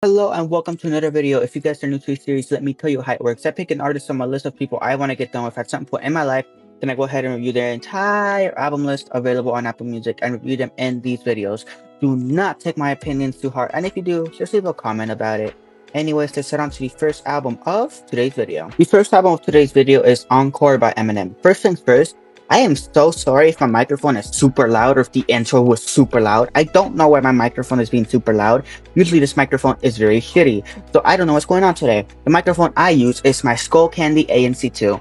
Hello and welcome to another video. If you guys are new to this series, let me tell you how it works. I pick an artist on my list of people I want to get done with at some point in my life. Then I go ahead and review their entire album list available on Apple Music and review them in these videos. Do not take my opinions too hard, and if you do, just leave a comment about it. Anyways, let's head on to the first album of today's video. The first album of today's video is Encore by Eminem. First things first, I am so sorry if my microphone is super loud or if the intro was super loud. I don't know why my microphone is being super loud. Usually this microphone is very shitty, so I don't know what's going on today. The microphone I use is my Skull Candy ANC2,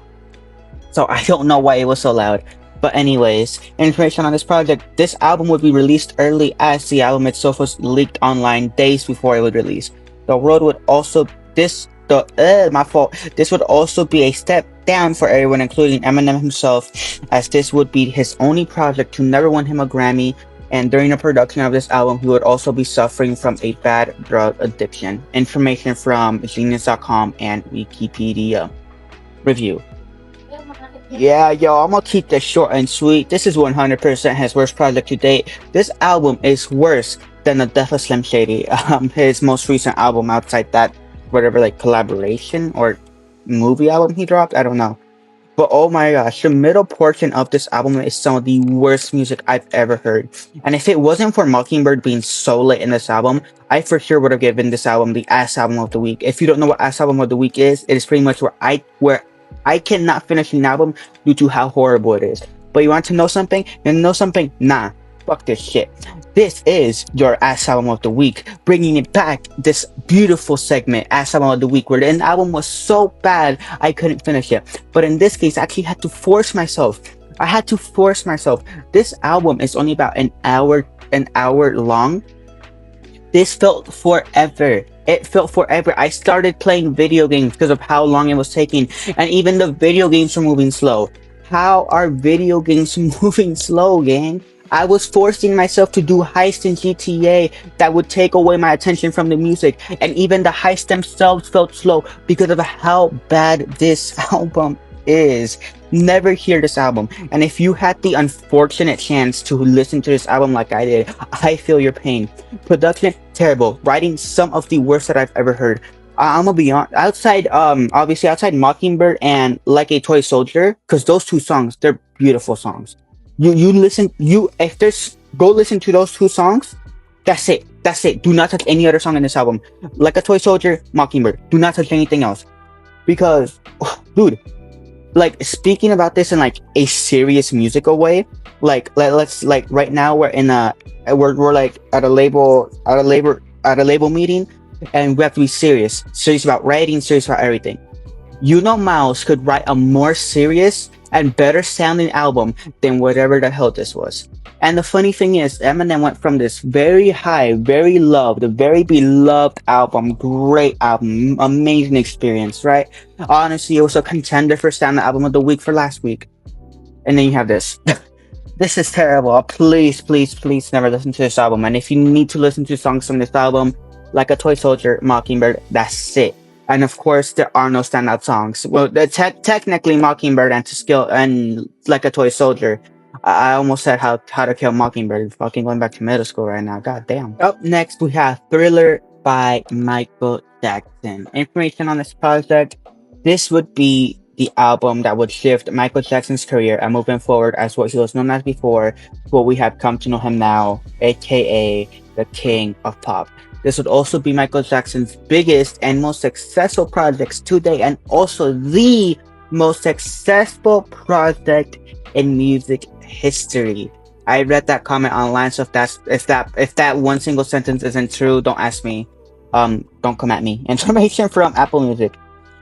so I don't know why it was so loud. But anyways, information on this project. This album would be released early as the album itself was leaked online days before it would release. The road would also my fault. This would also be a step down for everyone, including Eminem himself, as this would be his only project to never win him a Grammy. And during the production of this album, he would also be suffering from a bad drug addiction. Information from Genius.com and Wikipedia. Review. Yeah, yo, I'm gonna keep this short and sweet. This is 100% his worst project to date. This album is worse than the Death of Slim Shady, his most recent album outside that, whatever, like, collaboration or movie album he dropped. I don't know. But oh my gosh, the middle portion of this album is some of the worst music I've ever heard. And if it wasn't for Mockingbird being so late in this album, I for sure would have given this album the ass album of the week. If you don't know what ass album of the week is, it is pretty much where I cannot finish an album due to how horrible it is. But you want to know something? You want to know something? Nah. Fuck this shit. This is your ass album of the week, bringing it back, this beautiful segment, ass album of the week, where the album was so bad I couldn't finish it. But in this case, I actually had to force myself. I had to force myself. This album is only about an hour long. This felt forever. It felt forever. I started playing video games because of how long it was taking, and even the video games were moving slow. How are video games moving slow, gang? I was forcing myself to do heists in GTA that would take away my attention from the music, and even the heists themselves felt slow because of how bad this album is. Never hear this album, and if you had the unfortunate chance to listen to this album like I did, I feel your pain. Production, terrible. Writing, some of the worst that I've ever heard. I'm gonna be honest, obviously outside Mockingbird and Like a Toy Soldier, because those two songs, they're beautiful songs. Go listen to those two songs. That's it. Do not touch any other song in this album. Like a Toy Soldier, Mockingbird. Do not touch anything else, because, dude, like, speaking about this in like a serious musical way, let's like right now we're like at a label meeting, and we have to be serious about writing, serious about everything. Miles could write a more serious and better sounding album than whatever the hell this was. And the funny thing is, Eminem went from this very high, very loved, very beloved album, great album, amazing experience, right? Honestly, it was a contender for Sound Album of the Week for last week. And then you have this. This is terrible. Please, please, please never listen to this album. And if you need to listen to songs from this album, Like a Toy Soldier, Mockingbird, that's it. And of course, there are no standout songs. Well, technically Mockingbird and To Skill and Like a Toy Soldier. I almost said How to Kill Mockingbird. Fucking going back to middle school right now. God damn. Up next, we have Thriller by Michael Jackson. Information on this project. This would be the album that would shift Michael Jackson's career and moving forward as what he was known as before, what we have come to know him now, aka the King of Pop. This would also be Michael Jackson's biggest and most successful projects to date, and also the most successful project in music history. I read that comment online, so if that one single sentence isn't true, don't ask me. Don't come at me. Information from Apple Music.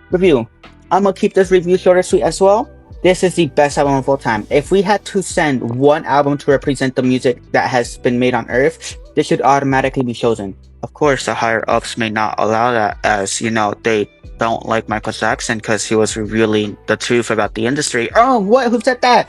Review. I'm gonna keep this review short and sweet as well. This is the best album of all time. If we had to send one album to represent the music that has been made on Earth, this should automatically be chosen. Of course, the higher ups may not allow that, as they don't like Michael Jackson because he was revealing the truth about the industry. Oh, what? Who said that?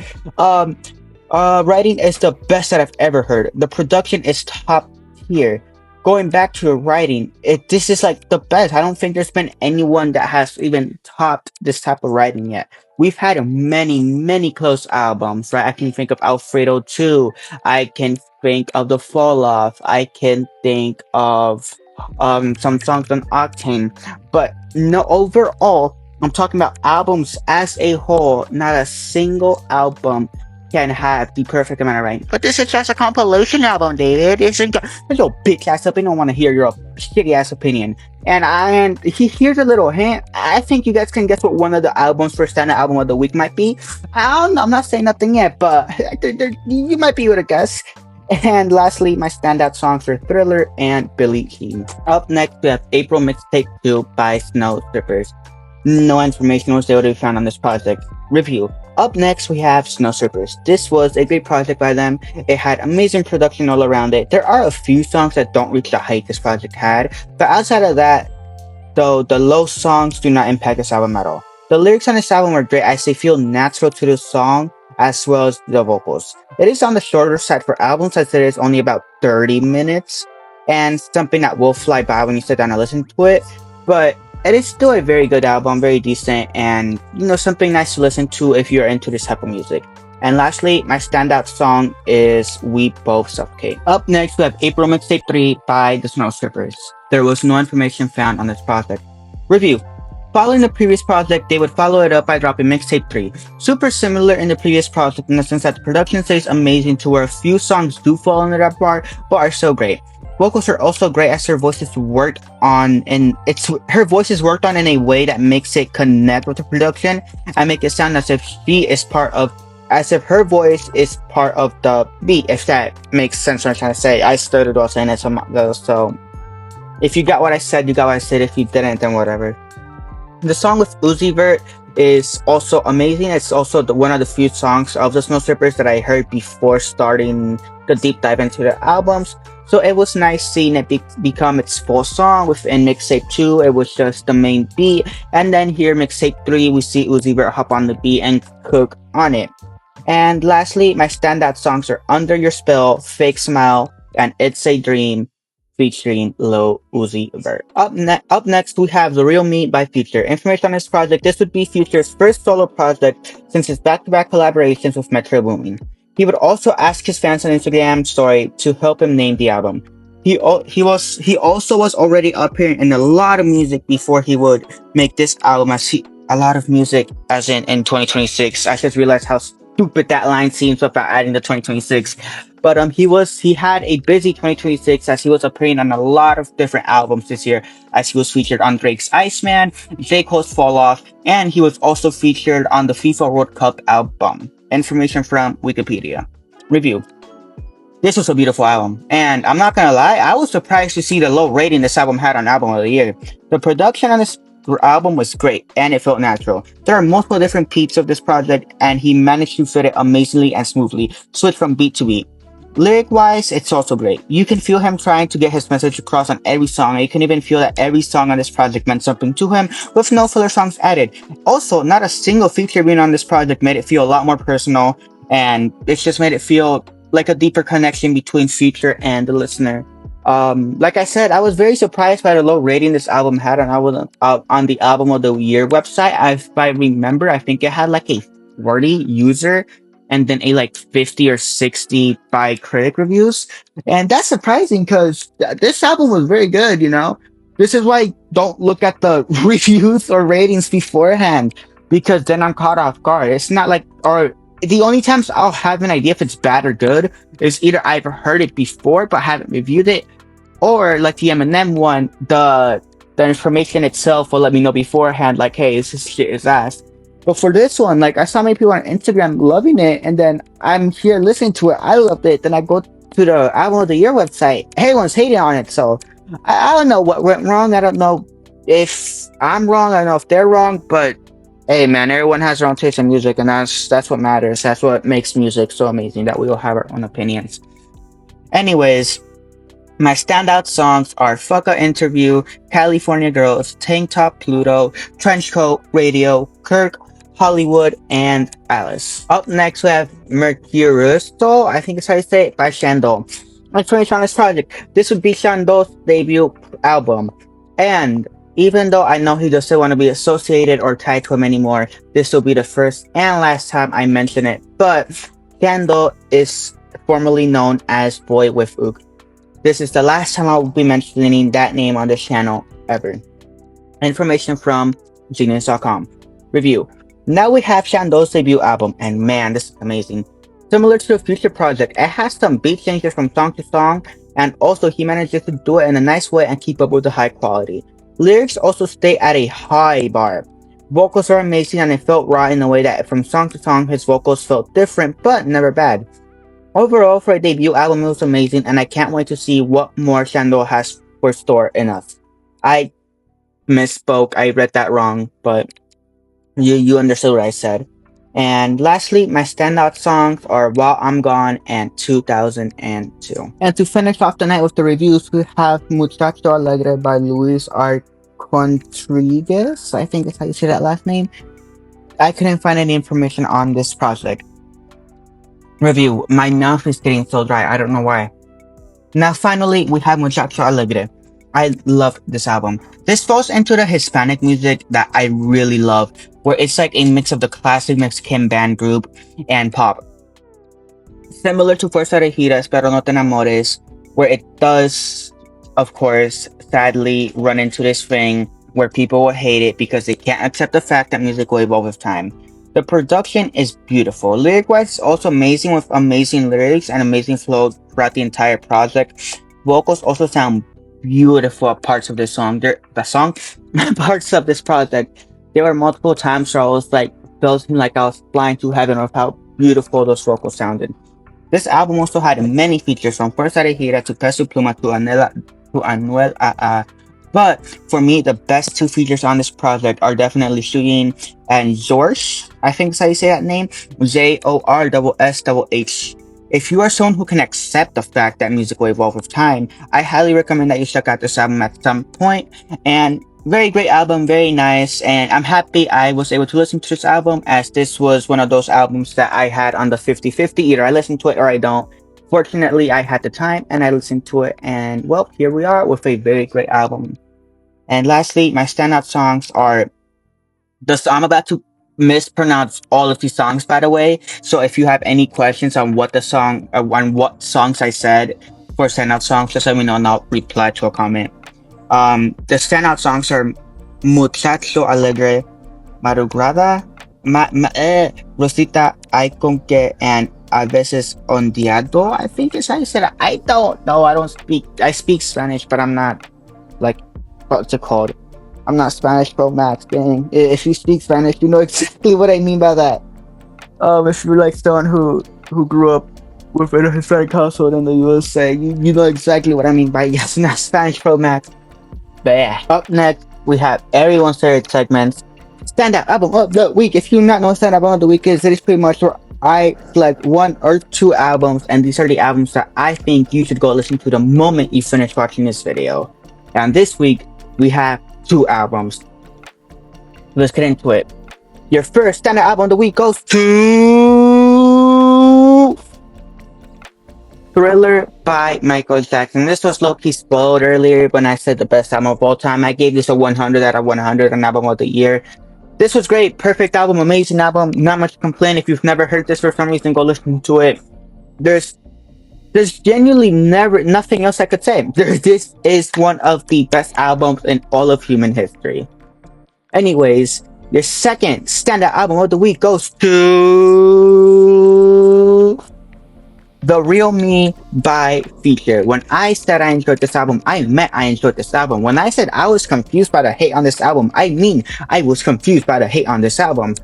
Writing is the best that I've ever heard. The production is top tier. Going back to the writing, this is like the best. I don't think there's been anyone that has even topped this type of writing yet. We've had many close albums, right? I can think of Alfredo 2. I can think of The Fall Off. I can think of some songs on Octane. But no, overall, I'm talking about albums as a whole. Not a single album can have the perfect amount of rain. But this is just a compilation album, David. It's your bitch ass opinion. I don't want to hear your shitty ass opinion. And here's a little hint. I think you guys can guess what one of the albums for standard album of the week might be. I don't know. I'm not saying nothing yet, but you might be able to guess. And lastly, my standout songs are Thriller and Billie Jean. Up next, we have April Mixtape 2 by Snow Strippers. No information was able to be found on this project. Review. Up next, we have Snow Strippers. This was a great project by them. It had amazing production all around it. There are a few songs that don't reach the height this project had, but outside of that, though, the low songs do not impact this album at all. The lyrics on this album are great as they feel natural to the song as well as the vocals. It is on the shorter side for albums as it is only about 30 minutes and something that will fly by when you sit down and listen to it, but it is still a very good album, very decent, and something nice to listen to if you're into this type of music. And lastly, my standout song is We Both Suffocate. Up next, we have April Mixtape 3 by the Snow Strippers. There was no information found on this project. Review. Following the previous project, they would follow it up by dropping Mixtape 3. Super similar in the previous project in the sense that the production stays amazing to where a few songs do fall into that part, but are so great. Vocals are also great as her voices worked on, and her voice is worked on in a way that makes it connect with the production and make it sound as if her voice is part of the beat, if that makes sense what I'm trying to say. I stuttered while saying it, so if you got what I said, you got what I said. If you didn't, then whatever. The song with Uzi Vert is also amazing. It's also one of the few songs of the Snow Strippers that I heard before starting the deep dive into the albums. So it was nice seeing it become its full song. Within Mixtape 2, it was just the main beat. And then here, Mixtape 3, we see Uzi Vert hop on the beat and cook on it. And lastly, my standout songs are Under Your Spell, Fake Smile, and It's a Dream, featuring Lil Uzi Vert. Up next, we have The Real Me by Future. Information on this project: this would be Future's first solo project since his back-to-back collaborations with Metro Boomin. He would also ask his fans on Instagram story to help him name the album. He also was already appearing in a lot of music before he would make this album. A lot of music as in 2026. I just realized how stupid that line seems without adding the 2026. But he had a busy 2026 as he was appearing on a lot of different albums this year, as he was featured on Drake's Iceman, J. Cole's Fall Off, and he was also featured on the FIFA World Cup album. Information from Wikipedia. Review. This was a beautiful album, and I'm not gonna lie, I was surprised to see the low rating this album had on Album of the Year. The production on this album was great, and it felt natural. There are multiple different beats of this project, and he managed to fit it amazingly and smoothly, switch from beat to beat. Lyric-wise, it's also great. You can feel him trying to get his message across on every song, and you can even feel that every song on this project meant something to him, with no filler songs added. Also, not a single feature being on this project made it feel a lot more personal, and it's just made it feel like a deeper connection between Future and the listener. Like I said, I was very surprised by the low rating this album had on the Album of the Year website. If I remember, I think it had like a 40 user and then a like 50 or 60 by critic reviews. And that's surprising because this album was very good, This is why I don't look at the reviews or ratings beforehand, because then I'm caught off guard. It's not like, or the only times I'll have an idea if it's bad or good is either I've heard it before but haven't reviewed it, or like the Eminem one, the information itself will let me know beforehand, like, hey, this shit is ass. But for this one, like, I saw many people on Instagram loving it, and then I'm here listening to it. I loved it. Then I go to the Album of the Year website. Everyone's hating on it, so I don't know what went wrong. I don't know if I'm wrong. I don't know if they're wrong, but hey, man, everyone has their own taste in music, and that's what matters. That's what makes music so amazing, that we all have our own opinions. Anyways, my standout songs are Fucka Interview, California Girls, Tank Top Pluto, Trenchcoat, Radio, Kirk, Hollywood, and Alice. Up next, we have Mercurial, I think it's how you say it, by Chandol. Information on this project: this would be Chandol's debut album, and even though I know he doesn't want to be associated or tied to him anymore, this will be the first and last time I mention it. But Chandol is formerly known as Boy with Ook. This is the last time I will be mentioning that name on this channel ever. Information from Genius.com. Review. Now we have Chandol's debut album, and man, this is amazing. Similar to the Future project, it has some beat changes from song to song, and also he manages to do it in a nice way and keep up with the high quality. Lyrics also stay at a high bar. Vocals are amazing, and it felt raw in a way that from song to song his vocals felt different but never bad. Overall, for a debut album, it was amazing, and I can't wait to see what more Chandol has for store in us. I misspoke. I read that wrong, but you understood what I said. And lastly, my standout songs are While I'm Gone and 2002. And to finish off the night with the reviews, we have Muchacho Alegre by Luis R. Conriquez. I think that's how you say that last name. I couldn't find any information on this project. Review. My mouth is getting so dry. I don't know why. Now, finally, we have Mucacho Alegre. I love this album. This falls into the Hispanic music that I really love, where it's like a mix of the classic Mexican band group and pop. Similar to Fuerza de Giras, Pero No Te Enamores, where it does, of course, sadly run into this thing where people will hate it because they can't accept the fact that music will evolve with time. The production is beautiful. Lyric-wise, it's also amazing with amazing lyrics and amazing flow throughout the entire project. Vocals also sound beautiful at parts of this song. The song parts of this project. There were multiple times where I was like felt like I was flying to heaven with how beautiful those vocals sounded. This album also had many features from Fuerza de Gira to Peso Pluma to Anuel AA. But for me, the best two features on this project are definitely Shuyin and Zorsh. I think that's how you say that name. JORSSH. If you are someone who can accept the fact that music will evolve with time, I highly recommend that you check out this album at some point. And very great album, very nice, and I'm happy I was able to listen to this album, as this was one of those albums that I had on the 50-50. Either I listen to it or I don't. Fortunately, I had the time and I listened to it, and well, here we are with a very great album. And lastly, my standout songs are I'm about to mispronounce all of these songs, by the way. So if you have any questions on what songs I said for standout songs, just let me know and I'll reply to a comment. The standout songs are Muchacho Alegre, Madrugada, Rosita, Conque, and A veces Ondeado. I think is how you said it. I don't know. I don't speak. I speak Spanish, but I'm not like what's it called? I'm not Spanish Pro Max. Dang. If you speak Spanish, you know exactly what I mean by that. If you're like someone who grew up within a Hispanic household in the USA, you know exactly what I mean by yes, not Spanish Pro Max. But yeah, up next, we have everyone's favorite segments. Standout album of the week. If you not know what standout album of the week is, it is pretty much where I select one or two albums, and these are the albums that I think you should go listen to the moment you finish watching this video. And this week, we have two albums. Let's get into it. Your first standout album of the week goes to Thriller by Michael Jackson. This was low-key spoiled earlier when I said the best album of all time. I gave this a 100 out of 100 on album of the year. This was great. Perfect album. Amazing album. Not much to complain. If you've never heard this for some reason, go listen to it. There's genuinely nothing else I could say. This is one of the best albums in all of human history. Anyways, your second standout album of the week goes to The Real Me by Feature. When I said I enjoyed this album, I meant I enjoyed this album. When I said I was confused by the hate on this album, I mean I was confused by the hate on this album.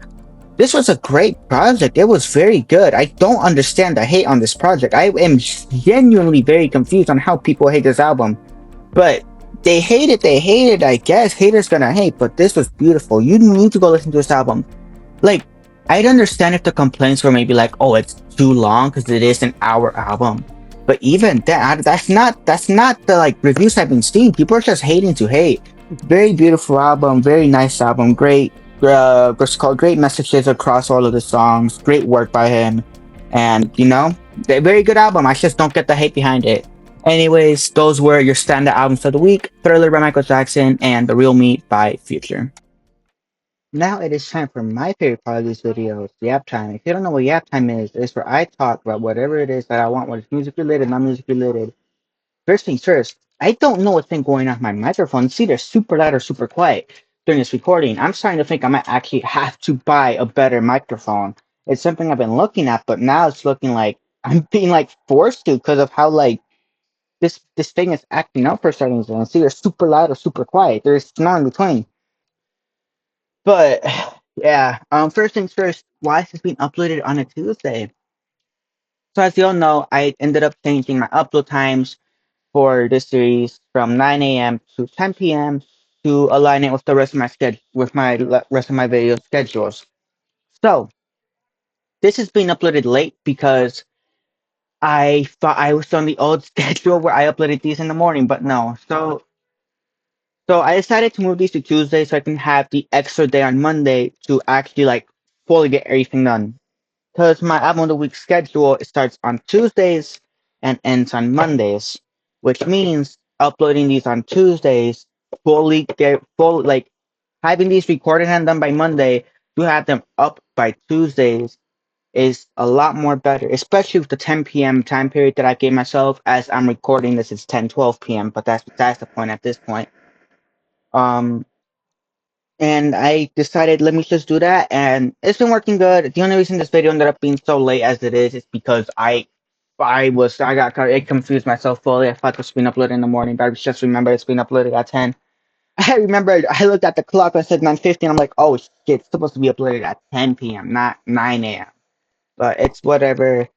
This was a great project. It was very good. I don't understand the hate on this project. I am genuinely very confused on how people hate this album. But they hate it, I guess. Haters gonna hate, but this was beautiful. You need to go listen to this album. Like, I'd understand if the complaints were maybe like, oh, it's too long because it is an hour album. But even that's not the like reviews I've been seeing. People are just hating to hate. Very beautiful album, very nice album, great what's called great messages across all of the songs, great work by him, and you know, a very good album. I just don't get the hate behind it. Anyways, those were your standout albums of the week: Thriller by Michael Jackson and The Real Me by Future. Now it is time for my favorite part of these videos, Yap Time. If you don't know what Yap Time is, it's where I talk about whatever it is that I want, whether it's music related, not music related. first things first, I don't know what's been going on with my microphone. It's either super loud or super quiet during this recording. I'm starting to think I might actually have to buy a better microphone. It's something I've been looking at, but now it's looking like I'm being like forced to because of how like this thing is acting out for certain reason. It's either super loud or super quiet. There's not in between. But yeah, first things first, why is this being uploaded on a Tuesday? So as you all know, I ended up changing my upload times for this series from 9 a.m. to 10 p.m. to align it with the rest of my schedule, with my rest of my video schedules. So this is being uploaded late because I thought I was on the old schedule where I uploaded these in the morning, but no. So I decided to move these to Tuesday so I can have the extra day on Monday to actually like fully get everything done. Because my album of the week schedule starts on Tuesdays and ends on Mondays, which means uploading these on Tuesdays, fully get full like having these recorded and done by Monday to have them up by Tuesdays is a lot more better, especially with the 10 p.m. time period that I gave myself. As I'm recording this, it's 10:12 p.m., but that's the point at this point. Um, and I decided let me just do that, and it's been working good. The only reason this video ended up being so late as it is because I got it confused myself fully. I thought it was being uploaded in the morning, but I just remember it's being uploaded at 10. I remembered I looked at the clock and it said 9:50, and I'm like, oh shit, it's supposed to be uploaded at 10 p.m., not 9 a.m. But it's whatever.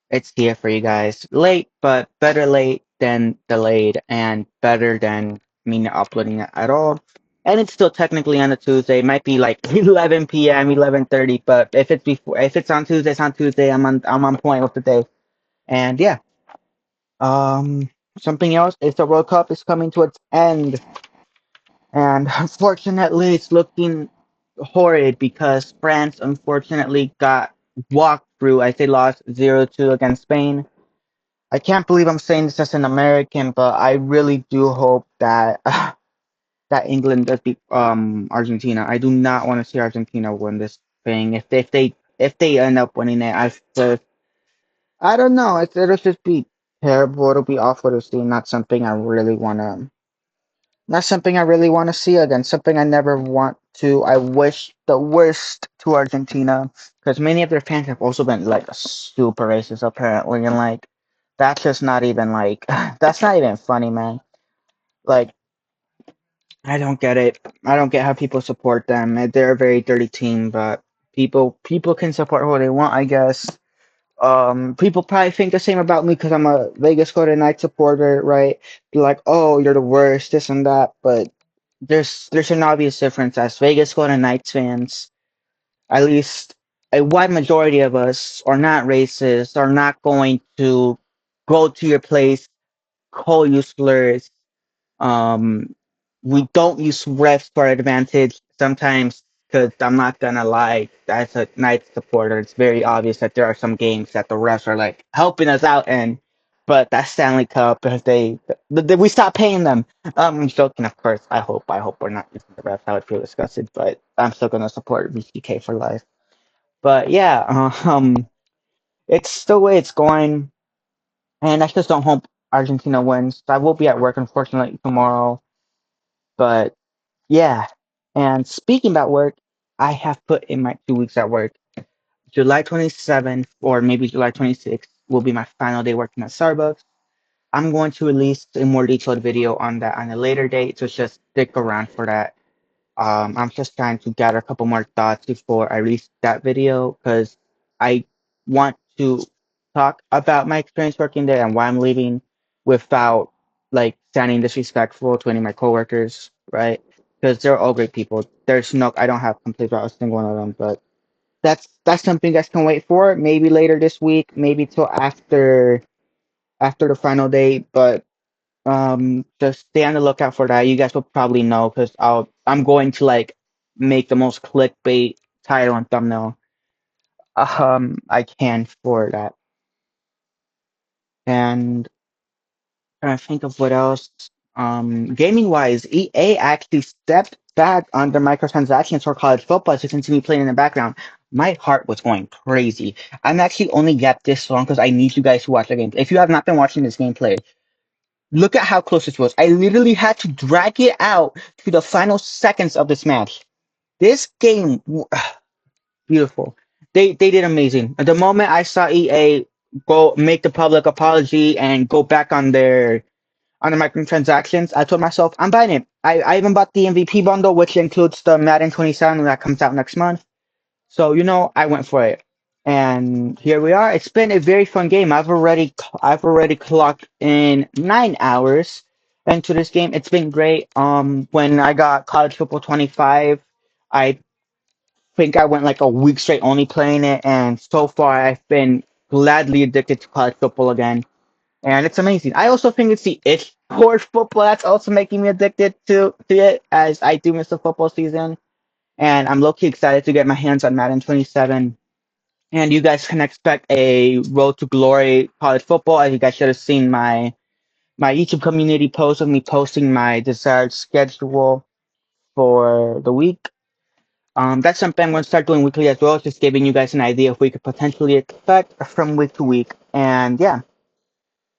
It's here for you guys. Late, but better late than delayed, and better than me not uploading it at all. And it's still technically on a Tuesday. It might be like 11 p.m., 11:30, but if it's on Tuesday, it's on Tuesday. I'm on point with the day. And yeah, um, something else is the World Cup is coming to its end, and unfortunately, it's looking horrid because France unfortunately got walked through as they lost 0-2 against Spain. I can't believe I'm saying this as an American, but I really do hope that that England does beat Argentina. I do not want to see Argentina win this thing. If they end up winning it, I don't know. It'll just be terrible. It'll be awful to see. Not something I really want to see again. Something I never want to. I wish the worst to Argentina because many of their fans have also been like super racist apparently, and like that's just not even like that's not even funny, man. Like I don't get it. I don't get how people support them. They're a very dirty team, but people can support who they want, I guess. People probably think the same about me because I'm a Vegas Golden Knights supporter, right? Be like, oh, you're the worst, this and that. But there's an obvious difference as Vegas Golden Knights fans. At least a wide majority of us are not racist, are not going to go to your place, call you slurs, um, we don't use refs for advantage sometimes because I'm not gonna lie, as a Knights supporter, it's very obvious that there are some games that the refs are like helping us out in, but that's Stanley Cup because we stopped paying them. I'm joking, of course. I hope we're not using the refs. I would feel disgusted, but I'm still gonna support VCK for life. But yeah, it's the way it's going, and I just don't hope Argentina wins. I will be at work unfortunately tomorrow, but yeah. And speaking about work, I have put in my 2 weeks at work. July 27th or maybe July 26th will be my final day working at Starbucks. I'm going to release a more detailed video on that on a later date, so just stick around for that. I'm just trying to gather a couple more thoughts before I release that video because I want to talk about my experience working there and why I'm leaving without like sounding disrespectful to any of my coworkers, right? Because they're all great people. There's no, I don't have complaints about a single one of them, but that's something you guys can wait for. Maybe later this week, maybe till after the final day, but just stay on the lookout for that. You guys will probably know because I'm going to like make the most clickbait title and thumbnail I can for that. And trying to think of what else. Gaming wise, EA actually stepped back on the microtransactions for college football to continue playing in the background. My heart was going crazy. I'm actually only get this long because I need you guys to watch the game. If you have not been watching this gameplay, Look at how close this was. I literally had to drag it out to the final seconds of this match. This game, beautiful. They did amazing. At the moment I saw EA go make the public apology and go back on the microtransactions, I told myself I'm buying it. I even bought the MVP bundle, which includes the Madden 27 that comes out next month. So I went for it, and here we are. It's been a very fun game. I've already clocked in 9 hours into this game. It's been great. When I got College Football 25, I think I went like a week straight only playing it, and so far I've been gladly addicted to college football again, and it's amazing. I also think it's the itch for football that's also making me addicted to it, as I do miss the football season, and I'm low key excited to get my hands on Madden 27. And you guys can expect a Road to Glory college football. As you guys should have seen my YouTube community post of me posting my desired schedule for the week. That's something I'm going to start doing weekly as well, just giving you guys an idea of what we could potentially expect from week to week. And yeah,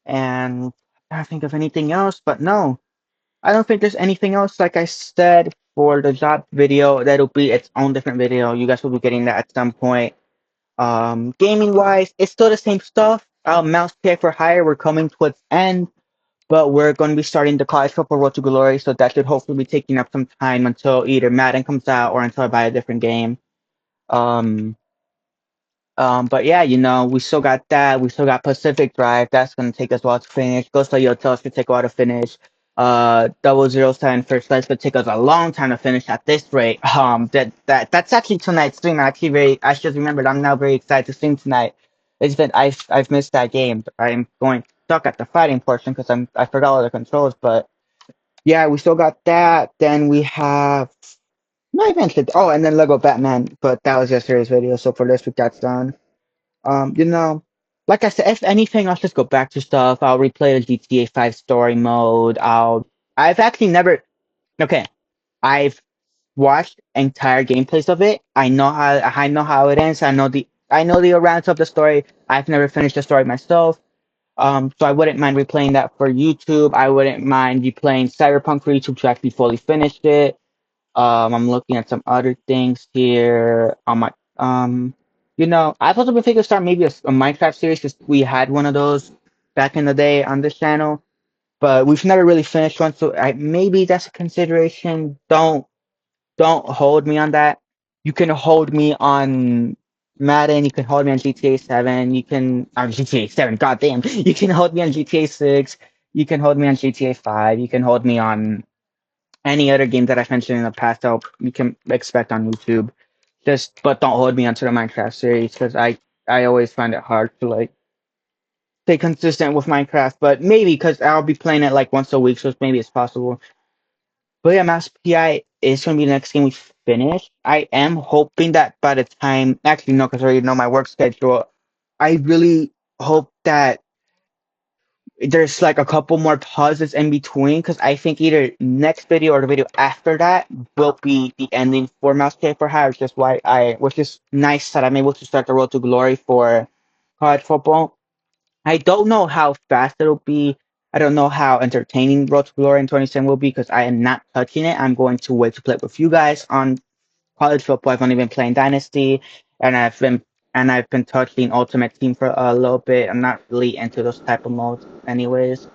and I don't think of anything else, but no, I don't think there's anything else. Like I said, for the job video, that'll be its own different video. You guys will be getting that at some point. Gaming wise, it's still the same stuff. Mouse Pay for Hire, we're coming towards end, but we're going to be starting the college football Road to Glory, so that should hopefully be taking up some time until either Madden comes out or until I buy a different game. Um, but yeah, we still got that. We still got Pacific Drive. That's gonna take us a while to finish. Ghost of Yotel should take a while to finish. 007 First Light could take us a long time to finish at this rate. That's actually tonight's stream. I just remembered. I'm now very excited to stream tonight. It's been I've missed that game. I'm going stuck at the fighting portion because I forgot all the controls. But yeah, we still got that. Then we have. No, I mentioned. Oh, and then Lego Batman, but that was yesterday's video. So for this week, that's done. Um, you know, like I said, if anything, I'll just go back to stuff. I'll replay the GTA 5 story mode. I've actually never. Okay, I've watched entire gameplays of it. I know how it ends. I know the rounds of the story. I've never finished the story myself. So I wouldn't mind replaying that for YouTube. I wouldn't mind replaying Cyberpunk for YouTube to actually fully finish it. I'm looking at some other things here on my I've also been thinking of start maybe a Minecraft series because we had one of those back in the day on this channel, but we've never really finished one. So maybe that's a consideration. Don't hold me on that. You can hold me on Madden. You can hold me on GTA 7. You can on GTA 7. Goddamn. You can hold me on GTA 6. You can hold me on GTA 5. You can hold me on any other game that I've mentioned in the past. You can expect on YouTube. But don't hold me onto the Minecraft series because I always find it hard to like stay consistent with Minecraft. But maybe because I'll be playing it like once a week, so maybe it's possible. But yeah, Mass PI is going to be the next game we finish. I am hoping that by the time, actually, no, because I already know my work schedule. I really hope that there's like a couple more pauses in between because I think either next video or the video after that will be the ending for Mouse Cave for Hire, which is nice that I'm able to start the road to glory for college football. I don't know how fast it'll be. I don't know how entertaining Road to Glory in 27 will be because I am not touching it. I'm going to wait to play it with you guys on college football. I've only been playing Dynasty, and I've been touching Ultimate Team for a little bit. I'm not really into those type of modes, anyways.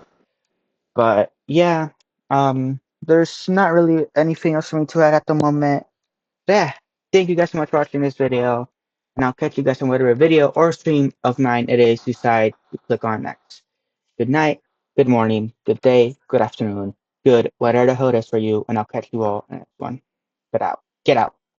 But yeah, there's not really anything else for me to add at the moment. But yeah, thank you guys so much for watching this video, and I'll catch you guys in whatever video or stream of mine it is you decide to click on next. Good night, good morning, good day, good afternoon, good whatever the hell it is for you, and I'll catch you all in the next one. Get out. Get out.